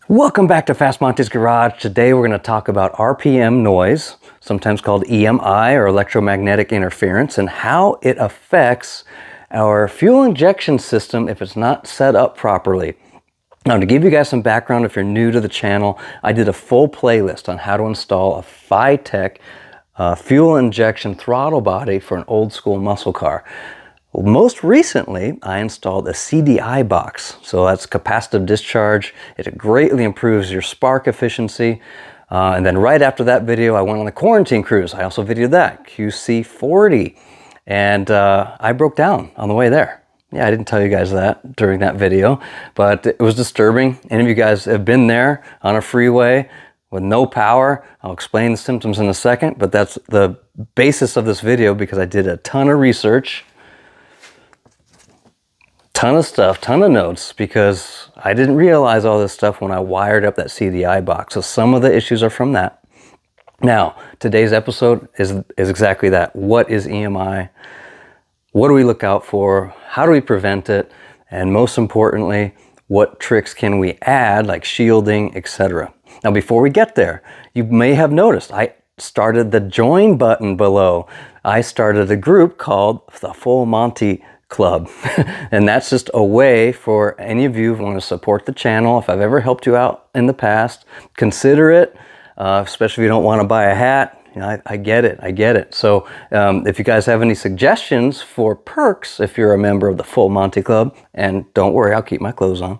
Welcome back to Fast Monty's Garage. Today we're going to talk about RPM noise, sometimes called EMI or electromagnetic interference, and how it affects our fuel injection system if it's not set up properly. Now, to give you guys some background, if you're new to the channel, I did a full playlist on how to install a FiTech fuel injection throttle body for an old school muscle car. Well, most recently, I installed a CDI box. So that's capacitive discharge. It greatly improves your spark efficiency. And then right after that video, I went on a quarantine cruise. I also videoed that, QC40. And I broke down on the way there. Yeah, I didn't tell you guys that during that video, but it was disturbing. Any of you guys have been there on a freeway with no power? I'll explain the symptoms in a second, but that's the basis of this video because I did a ton of research. Ton of stuff, ton of notes, because I didn't realize all this stuff when I wired up that CDI box. So some of the issues are from that. Now, today's episode is exactly that. What is EMI? What do we look out for? How do we prevent it? And most importantly, what tricks can we add, like shielding, etc. Now, before we get there, you may have noticed I started the join button below. I started a group called the Full Monty Club. And that's just a way for any of you who want to support the channel. If I've ever helped you out in the past, consider it, especially if you don't want to buy a hat. You know, I get it. So if you guys have any suggestions for perks, if you're a member of the Full Monty Club, and don't worry, I'll keep my clothes on,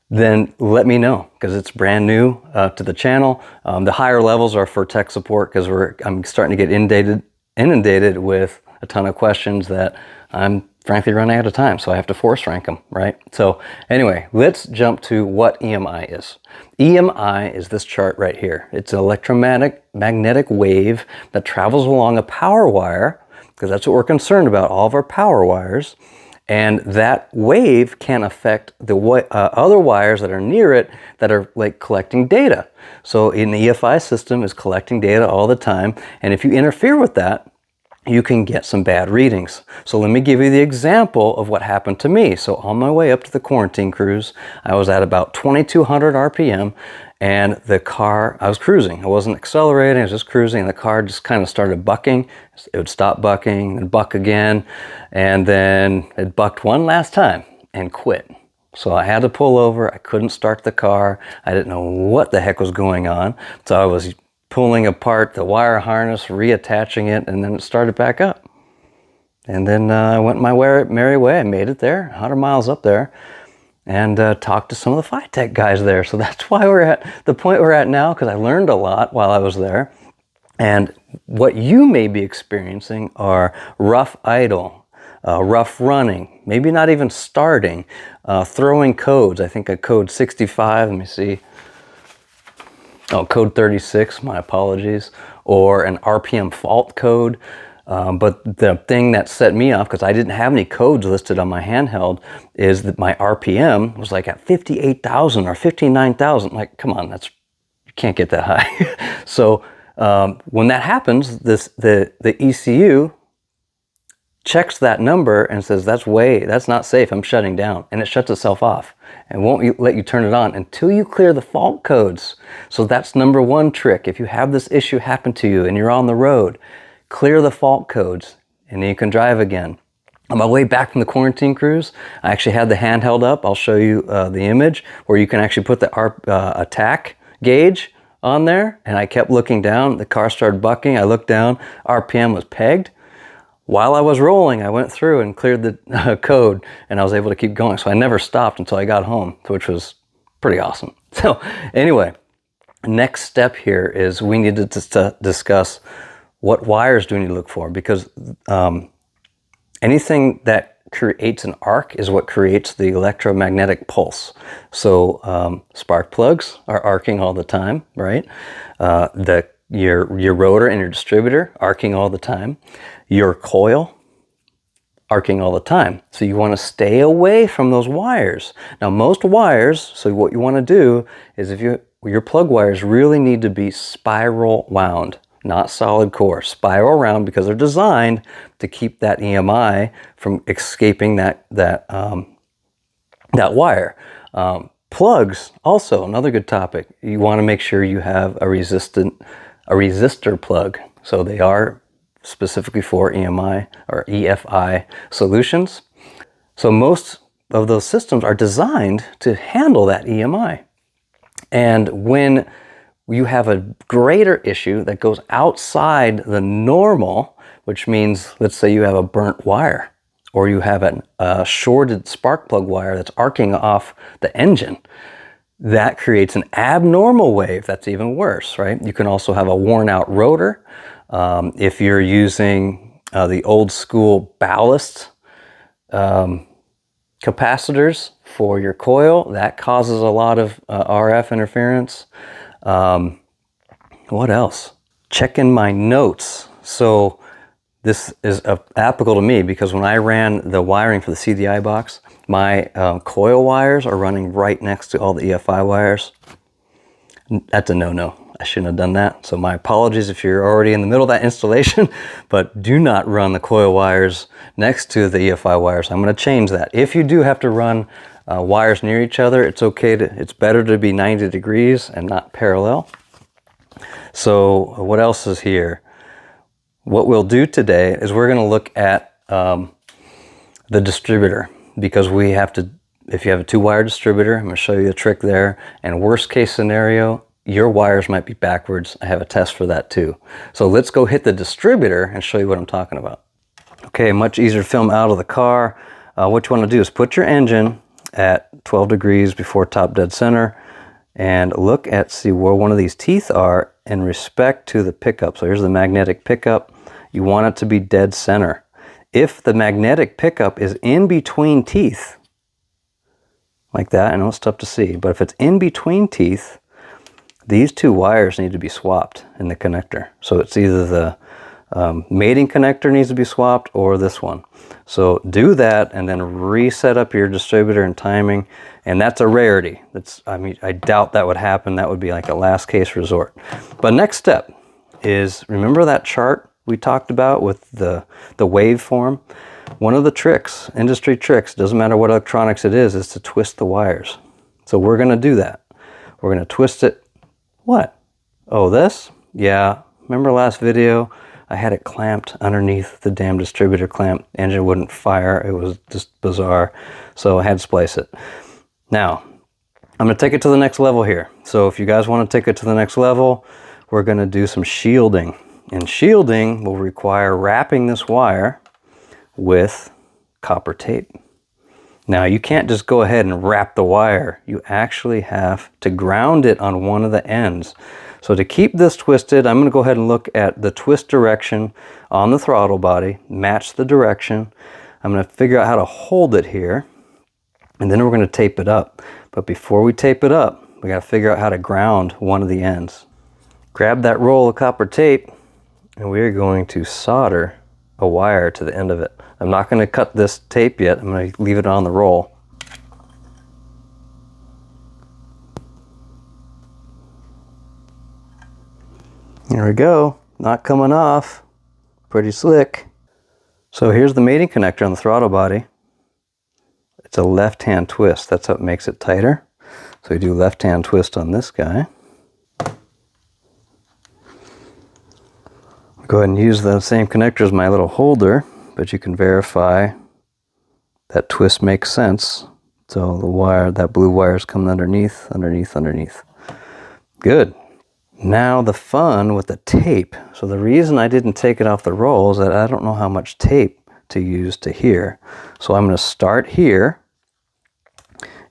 then let me know, because it's brand new to the channel. The higher levels are for tech support, because I'm starting to get inundated with a ton of questions that I'm frankly running out of time, so I have to force rank them, right? So anyway, let's jump to what EMI is. EMI is this chart right here. It's an electromagnetic wave that travels along a power wire, because that's what we're concerned about, all of our power wires. And that wave can affect the other wires that are near it that are like collecting data. So an EFI system is collecting data all the time, and if you interfere with that, you can get some bad readings. So let me give you the example of what happened to me. So on my way up to the quarantine cruise, I was at about 2200 RPM, and the car, I was cruising. I wasn't accelerating, I was just cruising, and the car just kind of started bucking. It would stop bucking and buck again, and then it bucked one last time and quit. So I had to pull over. I couldn't start the car. I didn't know what the heck was going on. So I was pulling apart the wire harness, reattaching it, and then it started back up. And then I went my merry way. I made it there, 100 miles up there, and talked to some of the FiTech guys there. So that's why we're at the point we're at now, because I learned a lot while I was there. And what you may be experiencing are rough idle, rough running, maybe not even starting, throwing codes. I think a code 65, let me see. Oh, code 36, my apologies, or an RPM fault code. But the thing that set me off, because I didn't have any codes listed on my handheld, is that my RPM was like at 58,000 or 59,000. Like, come on, you can't get that high. So when that happens, the ECU checks that number and says, that's not safe, I'm shutting down. And it shuts itself off and won't let you turn it on until you clear the fault codes. So that's number one trick. If you have this issue happen to you and you're on the road, clear the fault codes and then you can drive again. On my way back from the quarantine cruise, I actually had the handheld up. I'll show you the image where you can actually put the attack gauge on there. And I kept looking down, the car started bucking. I looked down, RPM was pegged. While I was rolling, I went through and cleared the code, and I was able to keep going. So I never stopped until I got home, which was pretty awesome. So anyway, next step here is we needed to discuss what wires do we need to look for, because anything that creates an arc is what creates the electromagnetic pulse. So spark plugs are arcing all the time, right? Your rotor and your distributor arcing all the time. Your coil arcing all the time. So you want to stay away from those wires. Now most wires, so what you want to do is your plug wires really need to be spiral wound, not solid core. Spiral wound, because they're designed to keep that EMI from escaping that wire. Plugs, also another good topic. You want to make sure you have a resistor plug. So they are specifically for EMI or EFI solutions. So most of those systems are designed to handle that EMI. And when you have a greater issue that goes outside the normal, which means, let's say you have a burnt wire, or you have a shorted spark plug wire that's arcing off the engine, that creates an abnormal wave that's even worse, right? You can also have a worn out rotor. If you're using the old school ballast capacitors for your coil, that causes a lot of RF interference. What else? Check in my notes. So this is applicable to me because when I ran the wiring for the CDI box, my coil wires are running right next to all the EFI wires. That's a no-no. I shouldn't have done that. So my apologies if you're already in the middle of that installation, but do not run the coil wires next to the EFI wires. I'm going to change that. If you do have to run wires near each other, it's okay it's better to be 90 degrees and not parallel. So what else is here? What we'll do today is we're going to look at the distributor, because we have to, if you have a 2-wire distributor, I'm going to show you a trick there. And worst case scenario, your wires might be backwards. I have a test for that too. So let's go hit the distributor and show you what I'm talking about. Okay, much easier to film out of the car. What you want to do is put your engine at 12 degrees before top dead center and look at, see where one of these teeth are in respect to the pickup. So here's the magnetic pickup. You want it to be dead center. If the magnetic pickup is in between teeth, like that, I know it's tough to see, but if it's in between teeth, these 2 wires need to be swapped in the connector. So it's either the mating connector needs to be swapped or this one. So do that and then reset up your distributor and timing. And that's a rarity. I mean, I doubt that would happen. That would be like a last case resort. But next step is, remember that chart we talked about with the waveform? One of the tricks, industry tricks, doesn't matter what electronics it is to twist the wires. So we're going to do that. We're going to twist it. What? Oh, this? Yeah. Remember last video? I had it clamped underneath the damn distributor clamp. Engine wouldn't fire. It was just bizarre. So I had to splice it. Now, I'm going to take it to the next level here. So if you guys want to take it to the next level, we're going to do some shielding. And shielding will require wrapping this wire with copper tape. Now, you can't just go ahead and wrap the wire. You actually have to ground it on one of the ends. So to keep this twisted, I'm going to go ahead and look at the twist direction on the throttle body, match the direction. I'm going to figure out how to hold it here, and then we're going to tape it up. But before we tape it up, we got to figure out how to ground one of the ends. Grab that roll of copper tape, and we're going to solder a wire to the end of it. I'm not going to cut this tape yet. I'm going to leave it on the roll. There we go. Not coming off. Pretty slick. So here's the mating connector on the throttle body. It's a left-hand twist. That's what makes it tighter. So we do left-hand twist on this guy. Go ahead and use the same connector as my little holder, but you can verify that twist makes sense. So the wire, that blue wire is coming underneath. Good. Now the fun with the tape. So the reason I didn't take it off the roll is that I don't know how much tape to use to here. So I'm going to start here,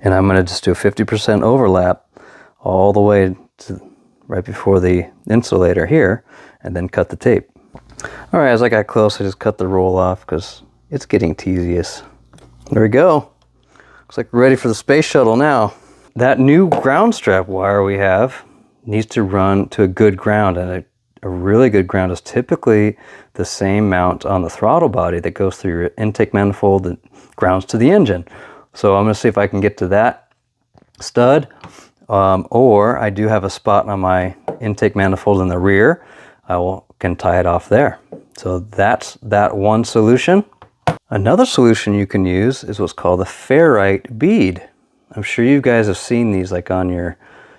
and I'm going to just do a 50% overlap all the way to right before the insulator here, and then cut the tape. All right, as I got close, I just cut the roll off because it's getting tedious. There we go. Looks like we're ready for the space shuttle now. That new ground strap wire we have needs to run to a good ground, and a really good ground is typically the same mount on the throttle body that goes through your intake manifold and grounds to the engine. So I'm going to see if I can get to that stud, or I do have a spot on my intake manifold in the rear. Can tie it off there. So that's that one solution. Another solution you can use is what's called a ferrite bead. I'm sure you guys have seen these like on your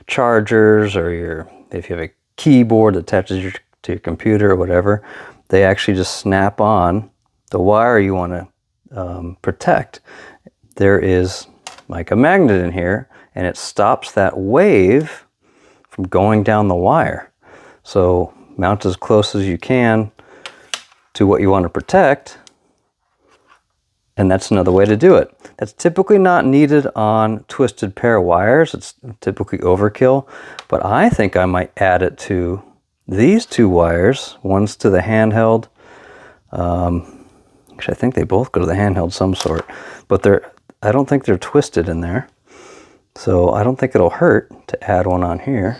chargers or if you have a keyboard that attaches to your computer or whatever. They actually just snap on the wire you want to protect. There is like a magnet in here, and it stops that wave from going down the wire. So mount as close as you can to what you want to protect, and that's another way to do it. That's typically not needed on twisted pair wires. It's typically overkill, but I think I might add it to these two wires. One's to the handheld. Actually, I think they both go to the handheld some sort, but I don't think they're twisted in there. So I don't think it'll hurt to add one on here,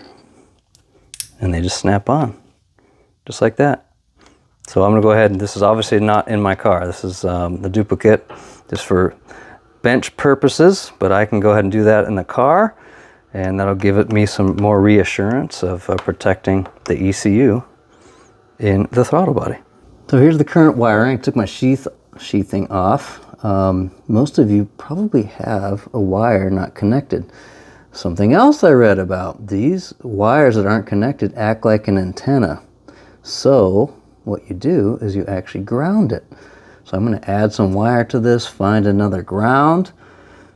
and they just snap on, just like that. So I'm gonna go ahead, and this is obviously not in my car. This is the duplicate just for bench purposes, but I can go ahead and do that in the car, and that'll give me some more reassurance of protecting the ECU in the throttle body. So here's the current wiring. I took my sheathing off. Most of you probably have a wire not connected. Something else I read about, these wires that aren't connected act like an antenna. So what you do is you actually ground it. So I'm going to add some wire to this, find another ground.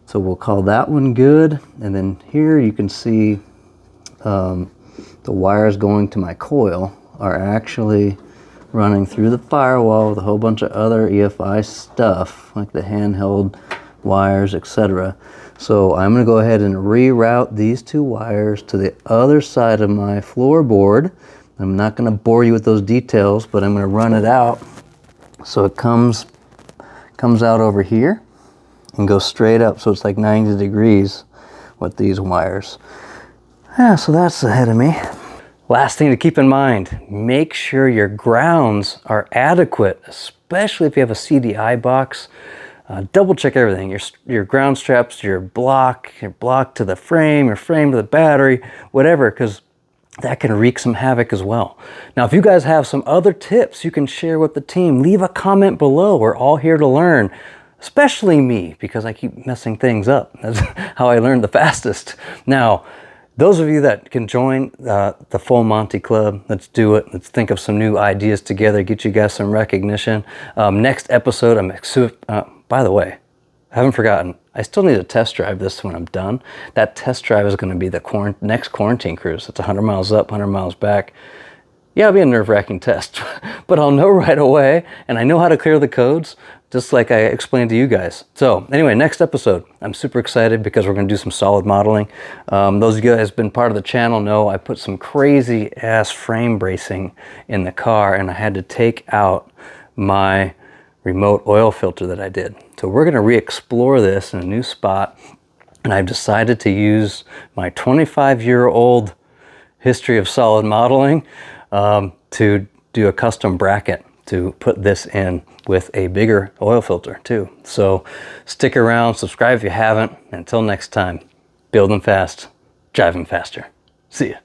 So we'll call that one good. And then here you can see the wires going to my coil are actually running through the firewall with a whole bunch of other EFI stuff, like the handheld wires, etc. So I'm going to go ahead and reroute these two wires to the other side of my floorboard. I'm not going to bore you with those details, but I'm going to run it out so it comes out over here and goes straight up, so it's like 90 degrees with these wires. Yeah, so that's ahead of me. Last thing to keep in mind, make sure your grounds are adequate, especially if you have a CDI box. Double check everything, your ground straps, your block to the frame, your frame to the battery, whatever, because that can wreak some havoc as well. Now, if you guys have some other tips you can share with the team, leave a comment below. We're all here to learn, especially me, because I keep messing things up. That's how I learned the fastest. Now, those of you that can join the Full Monty Club, let's do it. Let's think of some new ideas together, get you guys some recognition. Next episode, by the way, I haven't forgotten, I still need to test drive this when I'm done. That test drive is going to be the next quarantine cruise. It's 100 miles up, 100 miles back. Yeah, it'll be a nerve-wracking test, but I'll know right away, and I know how to clear the codes, just like I explained to you guys. So anyway, next episode, I'm super excited because we're going to do some solid modeling. Those of you guys who have been part of the channel know I put some crazy-ass frame bracing in the car, and I had to take out my remote oil filter that I did. So we're going to re-explore this in a new spot, and I've decided to use my 25-year-old history of solid modeling to do a custom bracket to put this in with a bigger oil filter too. So stick around, subscribe if you haven't. Until next time, build them fast, drive them faster. See ya.